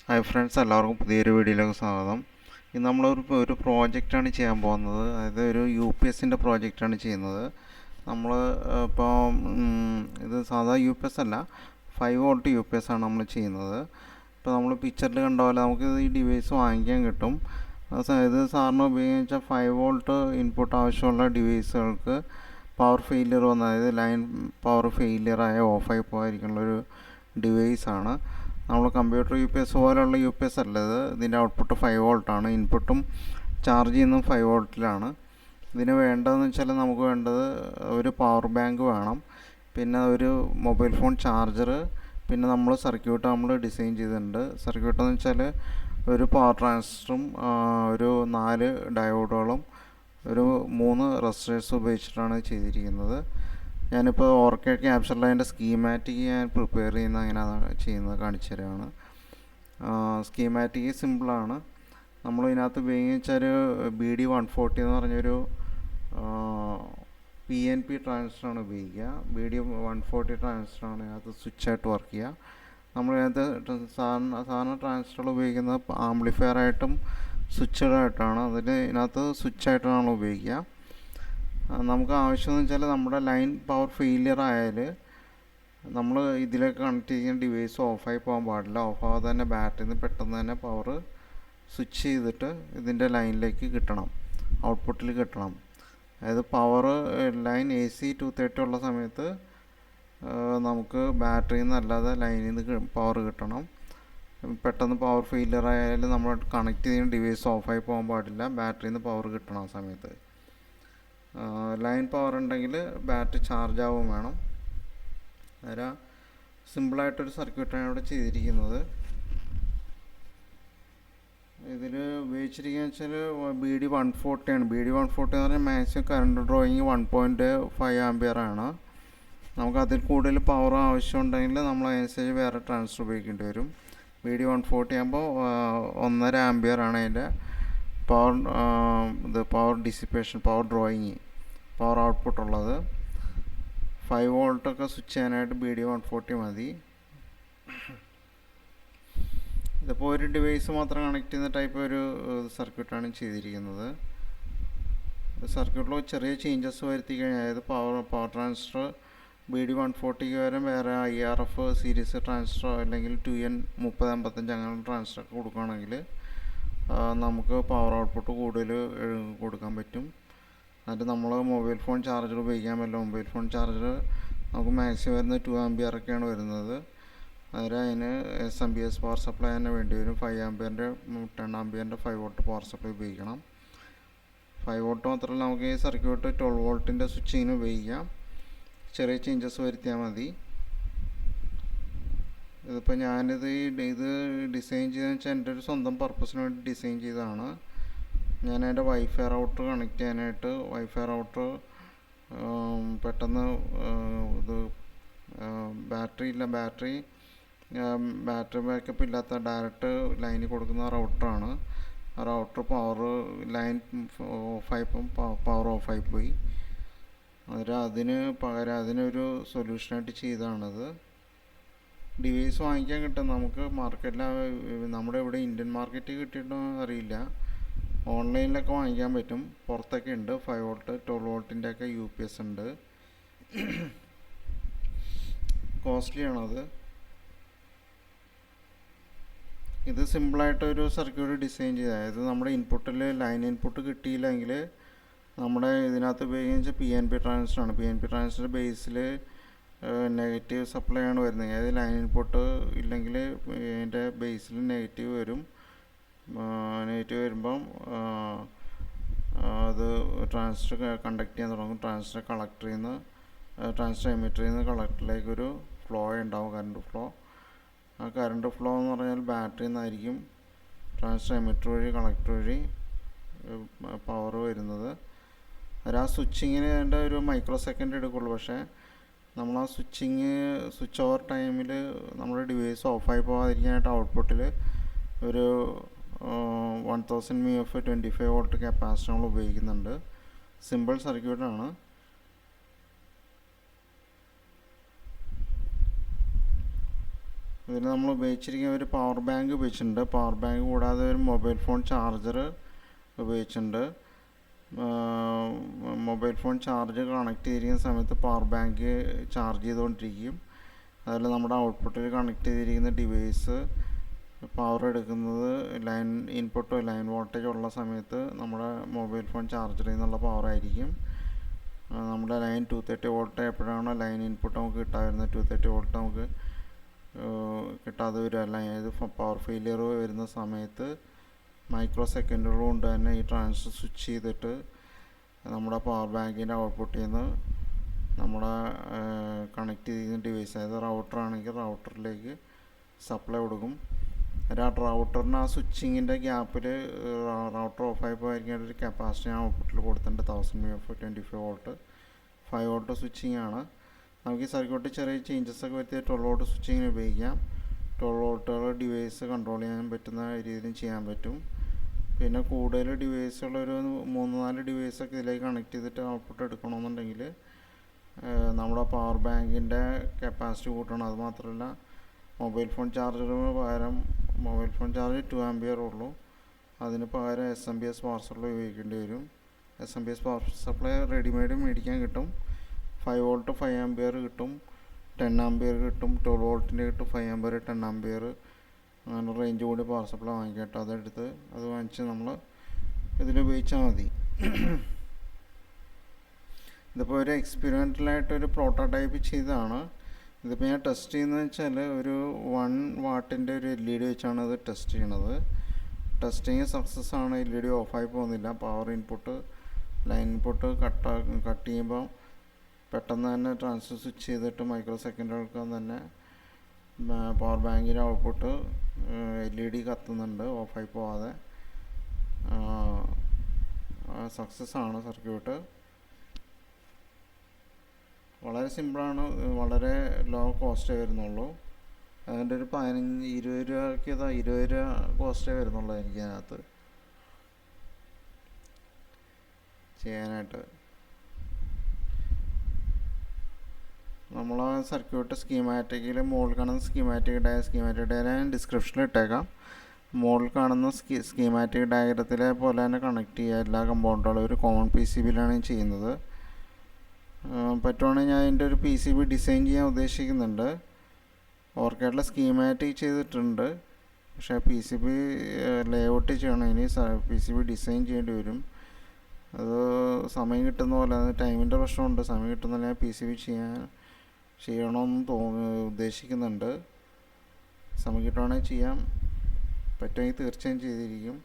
Hi friends, എല്ലാവർക്കും പുതിയൊരു വീഡിയോയിലേക്ക് സ്വാഗതം. ഇന്ന് നമ്മളൊരു പ്രോജക്റ്റാണ് ചെയ്യാൻ പോകുന്നത്. അതായത് ഒരു യു പി എസിൻ്റെ പ്രോജക്റ്റാണ് ചെയ്യുന്നത്. നമ്മൾ ഇപ്പോൾ ഇത് സാധാ യു പി എസ് അല്ല, 5 വോൾട്ട് യു പി എസ് ആണ് നമ്മൾ ചെയ്യുന്നത്. ഇപ്പോൾ നമ്മൾ പിക്ചറിൽ കണ്ട പോലെ നമുക്ക് ഈ ഡിവൈസ് വാങ്ങിക്കാൻ കിട്ടും. ഇത് സാറിന് ഉപയോഗിച്ചാൽ 5 വോൾട്ട് ഇൻപുട്ട് ആവശ്യമുള്ള ഡിവൈസുകൾക്ക് പവർ ഫെയിലിയർ വന്ന, അതായത് ലൈൻ പവർ ഫെയിലിയറായ ഓഫായി പോകാതിരിക്കുന്നുള്ളൊരു ഡിവൈസാണ്. നമ്മൾ കമ്പ്യൂട്ടർ യു പി എസ് പോലുള്ള യു പി എസ് അല്ല ഇത്. ഇതിൻ്റെ ഔട്ട്പുട്ട് 5 വോൾട്ടാണ്. ഇൻപുട്ടും ചാർജ് ചെയ്യുന്നതും 5 വോൾട്ടിലാണ്. ഇതിന് വേണ്ടതെന്ന് വെച്ചാൽ നമുക്ക് വേണ്ടത് ഒരു പവർ ബാങ്ക് വേണം, പിന്നെ ഒരു മൊബൈൽ ഫോൺ ചാർജർ, പിന്നെ നമ്മൾ സർക്യൂട്ട് നമ്മൾ ഡിസൈൻ ചെയ്തിട്ടുണ്ട്. സർക്യൂട്ട് എന്ന് വെച്ചാൽ ഒരു പവർ ട്രാൻസിസ്റ്ററും ഒരു 4 ഡയോഡുകളും ഒരു 3 റെസിസ്റ്റേഴ്സ് ഉപയോഗിച്ചിട്ടാണ് ചെയ്തിരിക്കുന്നത്. ഞാനിപ്പോൾ ഓർക്കിഡ് ക്യാപ്ചറിൽ അതിൻ്റെ സ്കീമാറ്റിക് ഞാൻ പ്രിപ്പയർ ചെയ്യുന്ന എങ്ങനെയാണ് ചെയ്യുന്നത് കാണിച്ചു തരാണ്. സ്കീമാറ്റിക് സിമ്പിളാണ്. നമ്മൾ ഇതിനകത്ത് ഉപയോഗിച്ചാൽ BD140 എന്ന് പറഞ്ഞൊരു PNP ട്രാൻസിസ്റ്ററാണ് ഉപയോഗിക്കുക. BD140 ട്രാൻസിസ്റ്ററാണ് ഇതിനകത്ത് സ്വിച്ചായിട്ട് വർക്ക് ചെയ്യുക. നമ്മളിതിനകത്ത് സാധാരണ ട്രാൻസിസ്റ്ററുകൾ ഉപയോഗിക്കുന്നത് ആംപ്ലിഫയറായിട്ടും സ്വിച്ചുകളായിട്ടാണ്. ഇതിനകത്ത് സ്വിച്ചായിട്ടാണ് നമ്മൾ ഉപയോഗിക്കുക. നമുക്ക് ആവശ്യമെന്ന് വെച്ചാൽ നമ്മുടെ ലൈൻ പവർ ഫെയിലിയർ ആയാൽ നമ്മൾ ഇതിലേക്ക് കണക്ട് ചെയ്യുന്ന ഡിവൈസ് ഓഫായി പോകാൻ പാടില്ല. ഓഫാകാതെ തന്നെ ബാറ്ററിയിൽ നിന്ന് പെട്ടെന്ന് തന്നെ പവർ സ്വിച്ച് ചെയ്തിട്ട് ഇതിൻ്റെ ലൈനിലേക്ക് കിട്ടണം, ഔട്ട്പുട്ടിൽ കിട്ടണം. അതായത് പവർ ലൈൻ AC 230 ഉള്ള സമയത്ത് നമുക്ക് ബാറ്ററിയിൽ നിന്നല്ലാതെ ലൈനിൽ നിന്ന് പവർ കിട്ടണം. പെട്ടെന്ന് പവർ ഫെയിലിയർ ആയാലും നമ്മൾ കണക്ട് ചെയ്യുന്ന ഡിവൈസ് ഓഫായി പോകാൻ പാടില്ല, ബാറ്ററിയിൽ നിന്ന് പവർ കിട്ടണം ആ സമയത്ത്. ലൈൻ പവർ ഉണ്ടെങ്കിൽ ബാറ്ററി ചാർജ് ആവുകയും വേണം. അതൊരു സിമ്പിളായിട്ടൊരു സർക്യൂട്ടാണ് ഇവിടെ ചെയ്തിരിക്കുന്നത്. ഇതിൽ ഉപയോഗിച്ചിരിക്കുന്നത് വെച്ചാൽ BD140 ആണ്. BD140 എന്ന് പറഞ്ഞാൽ മാക്സിമം കറണ്ട് ഡ്രോയിങ് 1.5 ആംപിയർ ആണ്. നമുക്ക് അതിൽ കൂടുതൽ പവർ ആവശ്യമുണ്ടെങ്കിൽ നമ്മൾ അതിനനുസരിച്ച് വേറെ ട്രാൻസിസ്റ്റർ ഉപയോഗിക്കേണ്ടി വരും. BD140 ആകുമ്പോൾ 1.5 ആംപിയർ ആണ് അതിൻ്റെ power dissipation, power drawing, power output ഉള്ളത്. 5 വോൾട്ടൊക്കെ സ്വിച്ച് ചെയ്യാനായിട്ട് BD140 മതി. ഇതിപ്പോൾ ഒരു ഡിവൈസ് മാത്രം കണക്ട് ചെയ്യുന്ന ടൈപ്പ് ഒരു സർക്യൂട്ടാണ് ചെയ്തിരിക്കുന്നത്. സർക്യൂട്ടിൽ ചെറിയ ചേഞ്ചസ് വരുത്തി കഴിഞ്ഞാൽ, അതായത് പവർ ട്രാൻസിസ്റ്റർ BD140 പകരം വേറെ IRF സീരീസ് ട്രാൻസിസ്റ്റർ അല്ലെങ്കിൽ 2N3055 അങ്ങനെ ട്രാൻസിസ്റ്റർ കൊടുക്കുകയാണെങ്കിൽ നമുക്ക് പവർ ഔട്ട്പുട്ട് കൂടുതൽ കൊടുക്കാൻ പറ്റും. എന്നിട്ട് നമ്മൾ മൊബൈൽ ഫോൺ ചാർജർ ഉപയോഗിക്കാൻ പറ്റില്ല. മൊബൈൽ ഫോൺ ചാർജർ നമുക്ക് മാക്സിമം വരുന്നത് 2 ആംപിയറൊക്കെയാണ് വരുന്നത്. അതിന് SMPS പവർ സപ്ലൈ തന്നെ വേണ്ടി വരും. 5 ആംപിയറിൻ്റെ 10 ആംപിയറിൻ്റെ 5 വോൾട്ട് പവർ സപ്ലൈ ഉപയോഗിക്കണം. 5 വോൾട്ട് മാത്രമല്ല, നമുക്ക് ഈ സർക്യൂട്ട് 12 വോൾട്ടിൻ്റെ സ്വിച്ചിങ്ങിന് ഉപയോഗിക്കാം. ചെറിയ ചേഞ്ചസ് വരുത്തിയാൽ മതി. ഇതിപ്പോൾ ഞാനിത് ഡിസൈൻ ചെയ്തതെന്ന് വെച്ചാൽ എൻ്റെ ഒരു സ്വന്തം പർപ്പസിന് വേണ്ടി ഡിസൈൻ ചെയ്തതാണ്. ഞാൻ എൻ്റെ വൈഫൈ റൗട്ടർ കണക്ട് ചെയ്യാനായിട്ട് വൈഫൈ റൗട്ടർ പെട്ടെന്ന് ഇത് ബാറ്ററി ബാക്കപ്പ് ഇല്ലാത്ത ഡയറക്റ്റ് ലൈനിൽ കൊടുക്കുന്ന റൗട്ടറാണ്. ആ റൗട്ടർ ലൈൻ ഓഫായപ്പം പവർ ഓഫായി പോയി. അതിന് പകരം അതിനൊരു സൊല്യൂഷനായിട്ട് ചെയ്തതാണത്. ഡിവൈസ് വാങ്ങിക്കാൻ കിട്ടും. നമുക്ക് മാർക്കറ്റിൽ നമ്മുടെ ഇവിടെ ഇന്ത്യൻ മാർക്കറ്റിൽ കിട്ടിയിട്ടോ അറിയില്ല. ഓൺലൈനിലൊക്കെ വാങ്ങിക്കാൻ പറ്റും. പുറത്തൊക്കെ ഉണ്ട്. 5 വോൾട്ട് 12 വോൾട്ടിൻ്റെ ഒക്കെ UPS ഉണ്ട്. കോസ്റ്റ്ലിയാണത്. ഇത് സിമ്പിളായിട്ടൊരു സർക്യൂട്ട് ഡിസൈൻ ചെയ്ത്, അതായത് നമ്മുടെ ഇൻപുട്ടിൽ ലൈൻ ഇൻപുട്ട് കിട്ടിയില്ലെങ്കിൽ നമ്മുടെ ഇതിനകത്ത് ഉപയോഗിച്ച PNP ട്രാൻസിസ്റ്ററാണ്. PNP ട്രാൻസിസ്റ്റർ ബേസിൽ നെഗറ്റീവ് സപ്ലൈ ആണ് വരുന്നത്. അതായത് ലൈൻ ഇൻപുട്ട് ഇല്ലെങ്കിൽ അതിൻ്റെ ബേസിൽ നെഗറ്റീവ് വരും. നെഗറ്റീവ് വരുമ്പം അത് ട്രാൻസിസ്റ്റർ കണ്ടക്ട് ചെയ്യാൻ തുടങ്ങും. ട്രാൻസിസ്റ്റർ എമിറ്ററിൽ നിന്ന് കളക്ടറിലേക്കൊരു ഫ്ലോ ഉണ്ടാവും, കറണ്ട് ഫ്ലോ. ആ കറണ്ട് ഫ്ലോ എന്ന് പറഞ്ഞാൽ ബാറ്ററിയിൽ നിന്നായിരിക്കും ട്രാൻസിസ്റ്റർ എമിറ്റർ വഴി കളക്ടർ വഴി പവർ വരുന്നത്. ആ സ്വിച്ചിങ്ങിന് വേണ്ട ഒരു മൈക്രോ സെക്കൻഡ് എടുക്കുള്ളൂ. പക്ഷേ നമ്മൾ ആ സ്വിച്ച് ഓവർ ടൈമിൽ നമ്മുടെ ഡിവൈസ് ഓഫായി പോകാതിരിക്കാനായിട്ട് ഔട്ട്പുട്ടിൽ ഒരു 1000 mF 25 വോൾട്ട് കപ്പാസിറ്റർ നമ്മൾ ഉപയോഗിക്കുന്നുണ്ട്. സിമ്പിൾ സർക്യൂട്ടാണ്. ഇതിൽ നമ്മൾ ഉപയോഗിച്ചിരിക്കുന്ന ഒരു പവർ ബാങ്ക് ഉപയോഗിച്ചിട്ടുണ്ട്. പവർ ബാങ്ക് കൂടാതെ ഒരു മൊബൈൽ ഫോൺ ചാർജർ ഉപയോഗിച്ചിട്ടുണ്ട്. മൊബൈൽ ഫോൺ ചാർജ് കണക്ട് ചെയ്തിരിക്കുന്ന സമയത്ത് പവർ ബാങ്ക് ചാർജ് ചെയ്തുകൊണ്ടിരിക്കും. അതിൽ നമ്മുടെ ഔട്ട്പുട്ടിൽ കണക്ട് ചെയ്തിരിക്കുന്ന ഡിവൈസ് പവർ എടുക്കുന്നത് ലൈൻ ഇൻപുട്ടോ ലൈൻ വോൾട്ടേജ് ഉള്ള സമയത്ത് നമ്മുടെ മൊബൈൽ ഫോൺ ചാർജറിൽ നിന്നുള്ള പവറായിരിക്കും. നമ്മുടെ ലൈൻ 230 വോൾട്ട് എപ്പോഴാണോ ലൈൻ ഇൻപുട്ട് നമുക്ക് കിട്ടാതിരുന്നത് 230 വോൾട്ട് നമുക്ക് കിട്ടാതെ വരിക, അതായത് പവർ ഫെയിലിയർ വരുന്ന സമയത്ത് മൈക്രോ സെക്കൻഡുകൾ കൊണ്ട് തന്നെ ഈ ട്രാൻസിസ്റ്റർ സ്വിച്ച് ചെയ്തിട്ട് നമ്മുടെ പവർ ബാങ്കിൻ്റെ ഔട്ട്പുട്ടിൽ നിന്ന് നമ്മുടെ കണക്ട് ചെയ്തിരിക്കുന്ന ഡിവൈസ്, അതായത് റൗട്ടർ ആണെങ്കിൽ റൗട്ടറിലേക്ക് സപ്ലൈ കൊടുക്കും. റൗട്ടറിന് ആ സ്വിച്ചിങ്ങിൻ്റെ ഗ്യാപ്പിൽ റൗട്ടർ ഓഫായി പോയിരിക്കുന്ന ഒരു കപ്പാസിറ്റി ഞാൻ ഔട്ട്പുട്ടിൽ കൊടുത്തിട്ടുണ്ട്. 1000 വോൾട്ട് 5 വോൾട്ട് സ്വിച്ചിങ് ആണ്. നമുക്ക് ഈ സർക്യൂട്ടിൽ ചെറിയ ചേഞ്ചസ് ഒക്കെ വരുത്തി 12 വോൾട്ട് സ്വിച്ചിങ്ങിന് ഉപയോഗിക്കാം. 12 വോൾട്ടുകൾ ഡിവൈസ് കൺട്രോൾ ചെയ്യാൻ പറ്റുന്ന രീതിയിലും ചെയ്യാൻ പറ്റും. പിന്നെ കൂടുതൽ ഡിവൈസുകളൊരു 3-4 ഡിവൈസൊക്കെ ഇതിലേക്ക് കണക്ട് ചെയ്തിട്ട് ഔട്ട്പുട്ട് എടുക്കണമെന്നുണ്ടെങ്കിൽ നമ്മുടെ പവർ ബാങ്കിൻ്റെ കപ്പാസിറ്റി കൂട്ടണം. അതുമാത്രമല്ല മൊബൈൽ ഫോൺ ചാർജറിന് പകരം മൊബൈൽ ഫോൺ ചാർജ് 2 ആമ്പിയർ ഉള്ളൂ, അതിന് പകരം SMPS പവർ സപ്ലൈ ഉപയോഗിക്കേണ്ടി വരും. SMPS പവർ സപ്ലൈ റെഡിമെയ്ഡ് മേടിക്കാൻ കിട്ടും. 5 വോൾട്ട് 5 ആമ്പിയർ കിട്ടും, 10 ആമ്പിയർ കിട്ടും, 12 വോൾട്ടിൻ്റെ കിട്ടും, 5 ആമ്പിയർ 10 ആമ്പിയർ അങ്ങനെ റേഞ്ച് കൂടി പവർ സപ്ലൈ വാങ്ങിക്കട്ടെ. അതെടുത്ത് അത് വാങ്ങിച്ച് നമ്മൾ ഇതിലുപയോഗിച്ചാൽ മതി. ഇതിപ്പോൾ ഒരു എക്സ്പെരിമെൻ്റലായിട്ടൊരു പ്രോട്ടോടൈപ്പ് ചെയ്തതാണ്. ഇതിപ്പോൾ ഞാൻ ടെസ്റ്റ് ചെയ്യുന്നത് വെച്ചാൽ ഒരു 1 വാട്ടിൻ്റെ ഒരു LED വെച്ചാണ് ഇത് ടെസ്റ്റ് ചെയ്യണത്. ടെസ്റ്റിങ് സക്സസ് ആണ്. LED ഓഫായി പോകുന്നില്ല. Power input line input cut ചെയ്യുമ്പോൾ പെട്ടെന്ന് തന്നെ ട്രാൻസ്ഫർ സ്വിച്ച് ചെയ്തിട്ട് മൈക്രോ സെക്കൻഡുകൾക്ക് തന്നെ പവർ ബാങ്കിൻ്റെ ഔട്ട്പുട്ട് LED കത്തുന്നുണ്ട് ഓഫായി പോവാതെ. സക്സസ് ആണ് സർക്യൂട്ട്. വളരെ സിമ്പിളാണ്, വളരെ ലോ കോസ്റ്റേ വരുന്നുള്ളൂ. അതിൻ്റെ ഒരു 15-20 രൂപയ്ക്ക് 20 രൂപ കോസ്റ്റേ വരുന്നുള്ളൂ എനിക്ക് അതിനകത്ത് ചെയ്യാനായിട്ട്. നമ്മൾ ആ സർക്യൂട്ട് സ്കീമാറ്റിക്കിൽ മുകളിൽ കാണുന്ന സ്കീമാറ്റിക് ഡയഗ്രം ഞാൻ ഡിസ്ക്രിപ്ഷനിൽ ഇട്ടേക്കാം. മുകളിൽ കാണുന്ന സ്കീമാറ്റിക് ഡയഗ്രത്തിലെ പോലെ തന്നെ കണക്ട് ചെയ്യുക എല്ലാ കമ്പോണൻറ്റുകളും. ഒരു കോമൺ PCBയിലാണ് ചെയ്യുന്നത്. പറ്റുവാണെങ്കിൽ ഞാൻ അതിൻ്റെ ഒരു PCB ഡിസൈൻ ചെയ്യാൻ ഉദ്ദേശിക്കുന്നുണ്ട്. ഓർക്കേഡിലെ സ്കീമാറ്റിക് ചെയ്തിട്ടുണ്ട്, പക്ഷേ PCB ലേഔട്ട് ചെയ്യണം. ഇനി PCB ഡിസൈൻ ചെയ്യേണ്ടി വരും. അത് സമയം കിട്ടുന്ന പോലെ, അത് ടൈമിൻ്റെ പ്രശ്നമുണ്ട്. സമയം കിട്ടുന്ന പോലെ ഞാൻ PCB ചെയ്യണമെന്ന് ഉദ്ദേശിക്കുന്നുണ്ട്. സമയം കിട്ടുവാണെങ്കിൽ ചെയ്യാം, പറ്റുമെങ്കിൽ തീർച്ചയായും ചെയ്തിരിക്കും.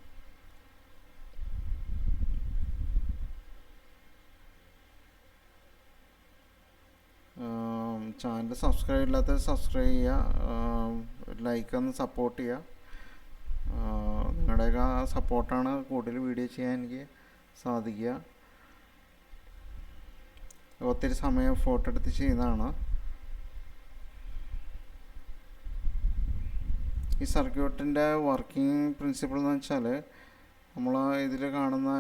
ചാനൽ സബ്സ്ക്രൈബ് ഇല്ലാത്തത് സബ്സ്ക്രൈബ് ചെയ്യുക, ലൈക്ക് ഒന്ന് സപ്പോർട്ട് ചെയ്യുക. നിങ്ങളുടെയൊക്കെ സപ്പോർട്ടാണ് കൂടുതൽ വീഡിയോ ചെയ്യാൻ എനിക്ക് സാധിക്കുക. ഒത്തിരി സമയം ഫോട്ടോ എടുത്ത് ചെയ്യുന്നതാണ്. ഈ സർക്യൂട്ടിൻ്റെ വർക്കിംഗ് പ്രിൻസിപ്പിൾ എന്ന് വെച്ചാൽ നമ്മൾ ഇതിൽ കാണുന്ന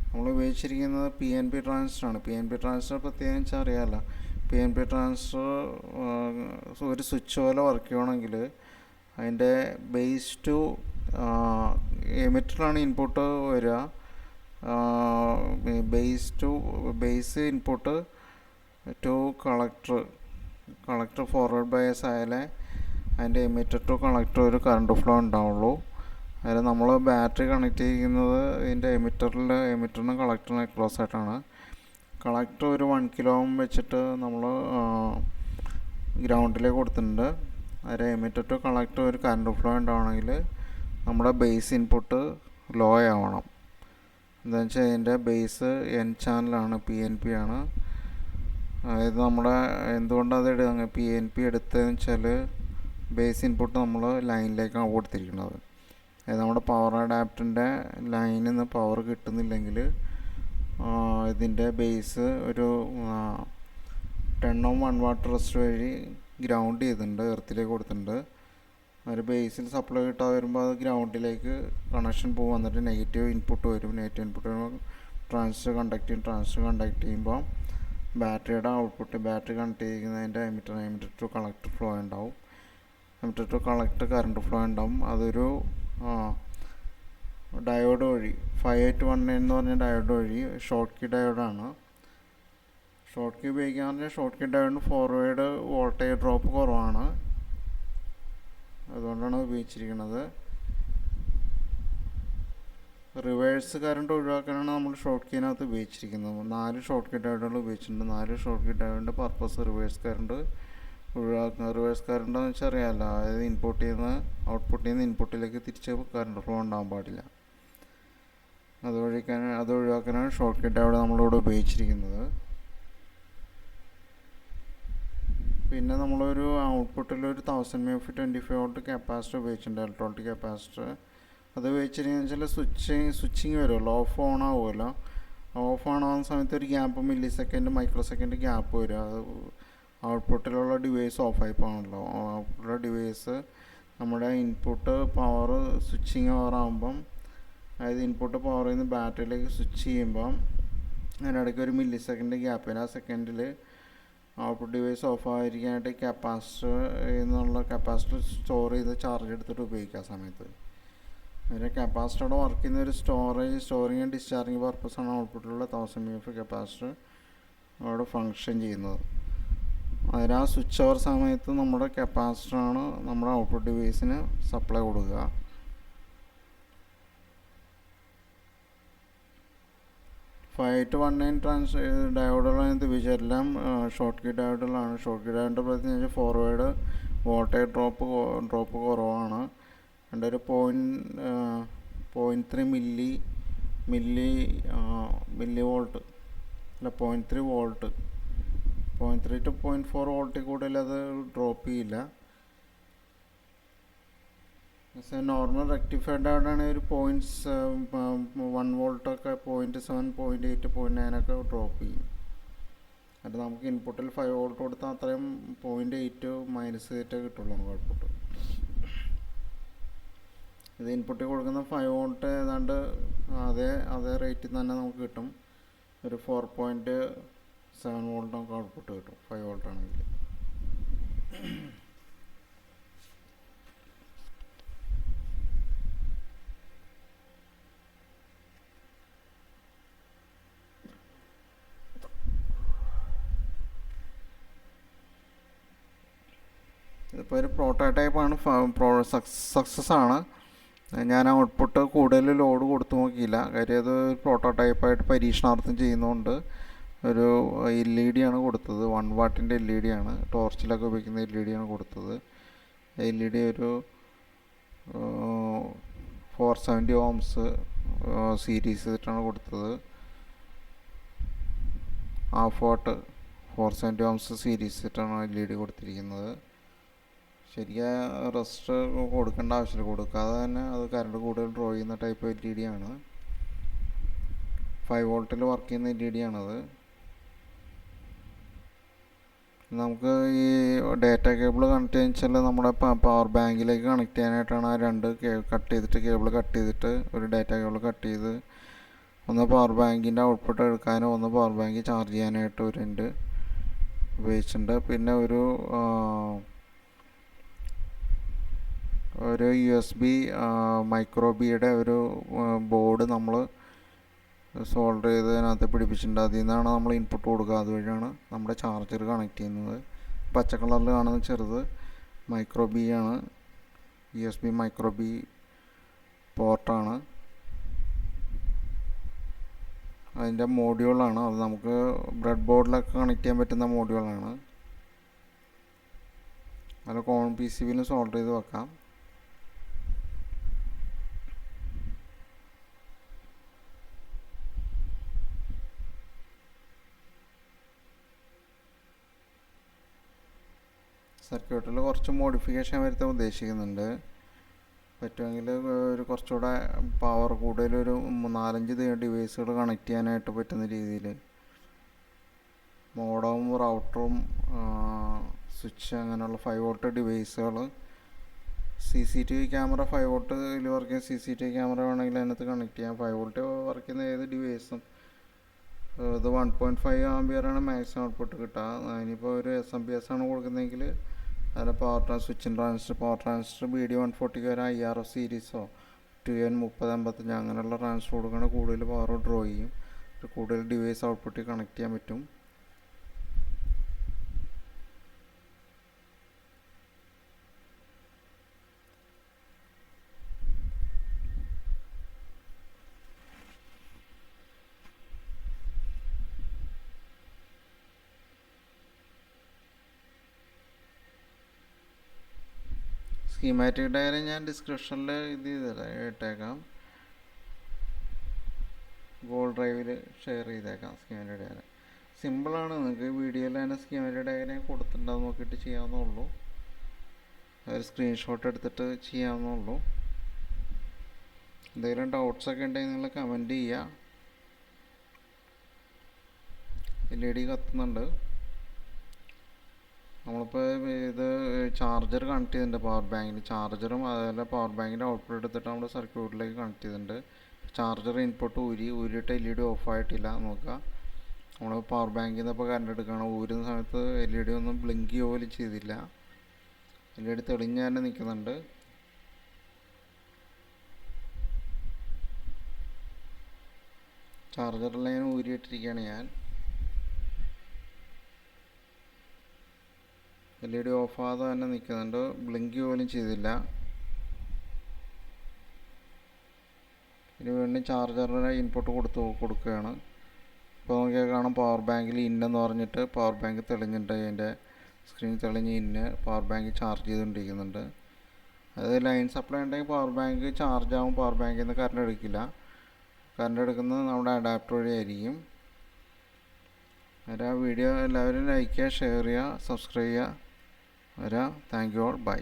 നമ്മൾ ഉപയോഗിച്ചിരിക്കുന്നത് PNP ട്രാൻസിസ്റ്ററാണ്. PNP ട്രാൻസിസ്റ്റർ പ്രത്യേകം വെച്ചാൽ അറിയാമല്ലോ. PNP ട്രാൻസിസ്റ്റർ ഒരു സ്വിച്ച് പോലെ വർക്ക് ചെയ്യണമെങ്കിൽ അതിൻ്റെ ബേസ് ടു എമിറ്ററാണ് ഇൻപുട്ട് വരിക. Base input to collector forward bias ആയാലേ അതിൻ്റെ എമിറ്റർ ടു കളക്ടർ ഒരു കറണ്ട് ഫ്ലോ ഉണ്ടാവുള്ളൂ. അതിൽ നമ്മൾ ബാറ്ററി കണക്ട് ചെയ്യുന്നത് ഇതിൻ്റെ എമിറ്ററിനും കളക്ടറിനും അക്രോസ് ആയിട്ടാണ്. കളക്ടർ ഒരു 1 കിലോ ഓം വെച്ചിട്ട് നമ്മൾ ഗ്രൗണ്ടിലേക്ക് കൊടുത്തിട്ടുണ്ട്. അതിൽ എമിറ്റർ ടു കളക്ടർ ഒരു കറണ്ട് ഫ്ലോ ഉണ്ടാവണമെങ്കിൽ നമ്മുടെ ബേസ് ഇൻപുട്ട് ലോ ആവണം. എന്താണെന്ന് വെച്ചാൽ ഇതിൻ്റെ ബേസ് N ചാനലാണ്, PNP ആണ്. അതായത് നമ്മുടെ എന്തുകൊണ്ടത് PNP എടുത്തതെന്ന് വെച്ചാൽ ബേസ് ഇൻപുട്ട് നമ്മൾ ലൈനിലേക്കാണ് കൊടുത്തിരിക്കുന്നത്. അതായത് നമ്മുടെ പവർ അഡാപ്റ്ററിൻ്റെ ലൈനിൽ നിന്ന് പവർ കിട്ടുന്നില്ലെങ്കിൽ ഇതിൻ്റെ ബേസ് ഒരു 10 ohm 1 watt റെസിസ്റ്റർ വഴി ഗ്രൗണ്ട് ചെയ്തിട്ടുണ്ട്, എർത്തിലേക്ക് കൊടുത്തിട്ടുണ്ട്. ഒരു ബേസിൽ സപ്ലൈ കിട്ടാതെ വരുമ്പോൾ അത് ഗ്രൗണ്ടിലേക്ക് കണക്ഷൻ പോകും. വന്നിട്ട് നെഗറ്റീവ് ഇൻപുട്ട് വരും. നെഗറ്റീവ് ഇൻപുട്ട് വരുമ്പോൾ ട്രാൻസിസ്റ്റർ കണ്ടക്ട് ചെയ്യുമ്പോൾ ബാറ്ററിയുടെ ഔട്ട്പുട്ട്, ബാറ്ററി കണക്ട് ചെയ്യുന്നതിൻ്റെ എമിറ്റർ ടു കളക്ടർ ഫ്ലോ ഉണ്ടാവും. Emitter to collector current flow ഉണ്ടാവും. അതൊരു ഡയോഡ് വഴി 5819 എന്ന് പറഞ്ഞ ഡയോഡ് വഴി, ഷോർട്ട് കീ ഡയോഡാണ്. ഷോർട്ട് കീ ഉപയോഗിക്കാൻ പറഞ്ഞാൽ ഷോർട്ട് കീ ഡയോഡിന് ഫോർവേഡ് വോൾട്ടേജ് ഡ്രോപ്പ് കുറവാണ്, അതുകൊണ്ടാണ് ഉപയോഗിച്ചിരിക്കുന്നത്. റിവേഴ്സ് കറണ്ട് ഒഴിവാക്കാനാണ് നമ്മൾ ഷോർട്ട് കീനകത്ത് ഉപയോഗിച്ചിരിക്കുന്നത്. 4 ഷോർട്ട് കീ ഡയോഡുകൾ ഉപയോഗിച്ചിട്ടുണ്ട്. 4 ഷോർട്ട് കീ ഡയോഡിൻ്റെ പർപ്പസ് റിവേഴ്സ് കറണ്ട് ഒഴിവാക്കുക. റിവേഴ്സ് കറണ്ട് എന്ന് വെച്ചാൽ അറിയാമല്ലോ, അതായത് ഔട്ട്പുട്ടിൽ നിന്ന് ഇൻപുട്ടിലേക്ക് തിരിച്ച് കറണ്ട് ഫ്ലോ ഉണ്ടാകാൻ പാടില്ല. അത് ഒഴിവാക്കാനാണ് ഷോർട്ട് കീ ഡയോഡ് നമ്മളിവിടെ ഉപയോഗിച്ചിരിക്കുന്നത്. പിന്നെ നമ്മളൊരു ഔട്ട്പുട്ടിലൊരു 1000 mF 25 വോൾട്ട് കപ്പാസിറ്റർ ഉപയോഗിച്ചിട്ടുണ്ട്, ഇലക്ട്രോളിക് കപ്പാസിറ്റർ. അത് ഉപയോഗിച്ചിരിക്കുന്നത് വെച്ചാൽ സ്വിച്ചിങ് വരുമല്ലോ, ഓഫ് ഓൺ ആവുമല്ലോ. ഓഫ് ഓൺ ആവുന്ന സമയത്ത് ഒരു gap, milli second micro second gap വരും. അത് ഔട്ട്പുട്ടിലുള്ള ഡിവൈസ് ഓഫായി പോകണമല്ലോ. ഔട്ട്പുട്ടിലുള്ള ഡിവൈസ് നമ്മുടെ ഇൻപുട്ട് പവർ സ്വിച്ചിങ് പവർ ആകുമ്പം, അതായത് ഇൻപുട്ട് പവറിൽ നിന്ന് ബാറ്ററിയിലേക്ക് സ്വിച്ച് ചെയ്യുമ്പം അതിനിടയ്ക്ക് ഒരു മില്ലി സെക്കൻഡ് ഗ്യാപ്പ് വരും. ആ സെക്കൻഡിൽ ഔട്ട്പുട്ട് ഡിവൈസ് ഓഫ് ആയിരിക്കാനായിട്ട് കപ്പാസിറ്റർ സ്റ്റോർ ചെയ്ത് ചാർജ് എടുത്തിട്ട് ഉപയോഗിക്കുക ആ സമയത്ത്. അതിൻ്റെ കപ്പാസിറ്ററുടെ വർക്ക് ചെയ്യുന്ന ഒരു സ്റ്റോറിങ് ആൻഡ് ഡിസ്ചാർജിങ് പർപ്പസാണ് ഔട്ട്പുട്ടിലുള്ള 1000 mF കപ്പാസിറ്റർ അവിടെ ഫങ്ഷൻ ചെയ്യുന്നത്. അതിന് ആ സ്വിച്ച് ഓവർ സമയത്ത് നമ്മുടെ കപ്പാസിറ്ററാണ് നമ്മുടെ ഔട്ട്പുട്ട് ഡിവൈസിന് സപ്ലൈ കൊടുക്കുക. ഡയോഡുകളാണ് ഉപയോഗിച്ചെല്ലാം ഷോർട്ട് കീ ഡയോഡുകളാണ്. ഷോർട്ട് കീ ഡയോഡിൻ്റെ പ്രത്യേകിച്ച് വെച്ചാൽ ഫോർവേഡ് വോൾട്ടേജ് ഡ്രോപ്പ് കുറവാണ്. എൻ്റെ ഒരു 0.3 മില്ലി വോൾട്ട് അല്ല 0.3 വോൾട്ട്, 0.3 to 0.4 വോൾട്ടിൽ കൂടുതൽ അത് ഡ്രോപ്പ് ചെയ്യില്ല. നോർമൽ റെക്ടിഫൈഡ് ഡയോഡാണെങ്കിൽ ഒരു 0.1 വോൾട്ടൊക്കെ 0.7 0.8 0.9 ഒക്കെ ഡ്രോപ്പ് ചെയ്യും. അത് നമുക്ക് ഇൻപുട്ടിൽ 5 വോൾട്ട് കൊടുത്താൽ അത്രയും 0.8 മൈനസ് ചെയ്തിട്ടേ കിട്ടുള്ളൂ നമുക്ക് ഔട്ട്പുട്ട്. ഇത് ഇൻപുട്ടിൽ കൊടുക്കുന്ന 5 വോൾട്ട് ഏതാണ്ട് അതേ റേറ്റിൽ തന്നെ നമുക്ക് കിട്ടും. ഒരു 4.7 വോൾട്ട് നമുക്ക് ഔട്ട്പുട്ട് കിട്ടും 5 വോൾട്ട് ആണെങ്കിൽ. ഇതിപ്പോൾ ഒരു പ്രോട്ടോടൈപ്പാണ്, സക്സസ് ആണ്. ഞാൻ ഔട്ട്പുട്ട് കൂടുതൽ ലോഡ് കൊടുത്തു നോക്കിയില്ല, കാര്യം അത് പ്രോട്ടോടൈപ്പായിട്ട് പരീക്ഷണാർത്ഥം ചെയ്യുന്നതുകൊണ്ട്. ഒരു LED ആണ് കൊടുത്തത്, 1 വാട്ടിൻ്റെ LED ആണ്, ടോർച്ചിലൊക്കെ ഉപയോഗിക്കുന്ന LED ആണ് കൊടുത്തത്. LED ഒരു 470 ohms സീരീസ് ചെയ്തിട്ടാണ് കൊടുത്തത്. ഹാഫ് വാട്ട് 470 ohms സീരീസ് ചെയ്തിട്ടാണ് LED കൊടുത്തിരിക്കുന്നത്. ശരിക്കും റെസിസ്റ്റർ കൊടുക്കേണ്ട ആവശ്യമില്ല, കൊടുക്കാതെ തന്നെ അത് കറണ്ട് കൂടുതൽ ഡ്രോ ചെയ്യുന്ന ടൈപ്പ് LED ആണ്. 5 വോൾട്ടിൽ വർക്ക് ചെയ്യുന്ന LED ആണത്. നമുക്ക് ഈ ഡാറ്റ കേബിൾ കണക്ട് ചെയ്യാൻ നമ്മുടെ പവർ ബാങ്കിലേക്ക് കണക്ട് ചെയ്യാനായിട്ടാണ് ആ രണ്ട് കേബിൾ കട്ട് ചെയ്തിട്ട് ഒരു ഡാറ്റ കേബിൾ കട്ട് ചെയ്ത് ഒന്ന് പവർ ബാങ്കിൻ്റെ ഔട്ട്പുട്ട് എടുക്കാനും ഒന്ന് പവർ ബാങ്ക് ചാർജ് ചെയ്യാനായിട്ട് ഒരു രണ്ട് ഉപയോഗിച്ചിട്ടുണ്ട്. പിന്നെ ഒരു USB മൈക്രോ ബിയുടെ ഒരു ബോർഡ് നമ്മൾ സോൾഡർ ചെയ്ത് അതിനകത്ത് പിടിപ്പിച്ചിട്ടുണ്ട്. അതിൽ നിന്നാണ് നമ്മൾ ഇൻപുട്ട് കൊടുക്കുക, അതുവഴിയാണ് നമ്മുടെ ചാർജർ കണക്ട് ചെയ്യുന്നത്. പച്ച കളറിൽ കാണുന്ന ചെറുത് മൈക്രോ ബി ആണ്, USB മൈക്രോ ബി പോർട്ടാണ്. അതിൻ്റെ മോഡ്യൂളാണ് അത്, നമുക്ക് ബ്രെഡ് ബോർഡിലൊക്കെ കണക്ട് ചെയ്യാൻ പറ്റുന്ന മോഡ്യൂളാണ്. അത് PCBയിൽ സോൾഡർ ചെയ്ത് വെക്കാം. സർക്യൂട്ടിൽ കുറച്ച് മോഡിഫിക്കേഷൻ വരുത്താൻ ഉദ്ദേശിക്കുന്നുണ്ട്. പറ്റുമെങ്കിൽ ഒരു കുറച്ചുകൂടെ പവർ കൂടുതലൊരു 4-5 ഡിവൈസുകൾ കണക്ട് ചെയ്യാനായിട്ട് പറ്റുന്ന രീതിയിൽ മോഡവും റൗട്ടറും സ്വിച്ച് അങ്ങനെയുള്ള 5 വോൾട്ട് ഡിവൈസുകൾ. CCTV ക്യാമറ 5 വോൾട്ടിൽ വർക്ക് ചെയ്യുന്ന CCTV ക്യാമറ വേണമെങ്കിൽ അതിനകത്ത് കണക്ട് ചെയ്യാം. 5 വോൾട്ട് വർക്ക് ചെയ്യുന്ന ഏത് ഡിവൈസും ഇത് 1.5 ആംബിയറാണ് മാക്സിമം ഔട്ട്പുട്ട് കിട്ടുക. അതിനിപ്പോൾ ഒരു SMPS ആണ് കൊടുക്കുന്നതെങ്കിൽ അതിൽ switching transistor, power transistor BD140 ഒരു IRF സീരീസോ 2N3055 അങ്ങനെയുള്ള ട്രാൻസിസ്റ്റർ കൊടുക്കുകയാണെങ്കിൽ കൂടുതൽ പവർ ഡ്രോ ചെയ്യും, കൂടുതൽ ഡിവൈസ് ഔട്ട്പുട്ടിൽ കണക്ട് ചെയ്യാൻ പറ്റും. സ്കീമാറ്റിക് ഡയഗ്രം ഞാൻ ഡിസ്ക്രിപ്ഷനിൽ ഇത് ഇട്ടേക്കാം, ഗൂഗിൾ ഡ്രൈവിൽ ഷെയർ ചെയ്തേക്കാം. സ്കീമാറ്റിക് ഡയഗ്രം സിമ്പിളാണ്, നിങ്ങൾക്ക് വീഡിയോയിൽ തന്നെ സ്കീമാറ്റിക് ഡയഗ്രം കൊടുത്തിട്ടുണ്ടാവും, നോക്കിയിട്ട് ചെയ്യാവുന്നുള്ളൂ. ഒരു സ്ക്രീൻഷോട്ട് എടുത്തിട്ട് ചെയ്യാവുന്നുള്ളൂ. എന്തെങ്കിലും ഡൗട്ട്സൊക്കെ ഉണ്ടെങ്കിൽ നിങ്ങൾ കമൻറ്റ് ചെയ്യുക. LED കത്തുന്നുണ്ട്. നമ്മളിപ്പോൾ ഇത് ചാർജർ കണക്ട് ചെയ്തിട്ടുണ്ട് പവർ ബാങ്കിന്, ചാർജറും അതുപോലെ പവർ ബാങ്കിൻ്റെ ഔട്ട്പുട്ട് എടുത്തിട്ട് നമ്മുടെ സർക്യൂട്ടിലേക്ക് കണക്ട് ചെയ്തിട്ടുണ്ട്. ചാർജർ ഇൻപുട്ട് ഊരിയിട്ട് LED ഓഫായിട്ടില്ല നോക്കുക. നമ്മൾ പവർ ബാങ്കിൽ നിന്ന് ഇപ്പോൾ കറണ്ട് എടുക്കണം, ഊരുന്ന സമയത്ത് LED ഒന്നും ബ്ലിങ്ക് പോലും ചെയ്തില്ല, LED തെളിഞ്ഞ് തന്നെ നിൽക്കുന്നുണ്ട്. ചാർജറിൽ ഊരിയിട്ടിരിക്കുകയാണ് ഞാൻ. LED ഓഫാകാതെ തന്നെ നിൽക്കുന്നുണ്ട്, ബ്ലിങ്ക് പോലും ചെയ്തില്ല. ഇനി വീണ്ടും ചാർജറിന് ഇൻപുട്ട് കൊടുക്കുകയാണ്. ഇപ്പോൾ നോക്കിയാൽ കാണാം പവർ ബാങ്കിൽ ഇന്നെന്ന് പറഞ്ഞിട്ട് പവർ ബാങ്ക് തെളിഞ്ഞിട്ട് അതിൻ്റെ സ്ക്രീൻ തെളിഞ്ഞ് പവർ ബാങ്ക് ചാർജ് ചെയ്തുകൊണ്ടിരിക്കുന്നുണ്ട്. അത് ലൈൻ സപ്ലൈ ഉണ്ടെങ്കിൽ പവർ ബാങ്ക് ചാർജ് ആകും, പവർ ബാങ്കിൽ നിന്ന് കറണ്ട് എടുക്കില്ല. കറണ്ട് എടുക്കുന്നത് നമ്മുടെ അഡാപ്റ്റർ വഴിയായിരിക്കും. വീഡിയോ എല്ലാവരും ലൈക്ക് ചെയ്യുക, ഷെയർ ചെയ്യുക, സബ്സ്ക്രൈബ് ചെയ്യുക. Thank you all, by.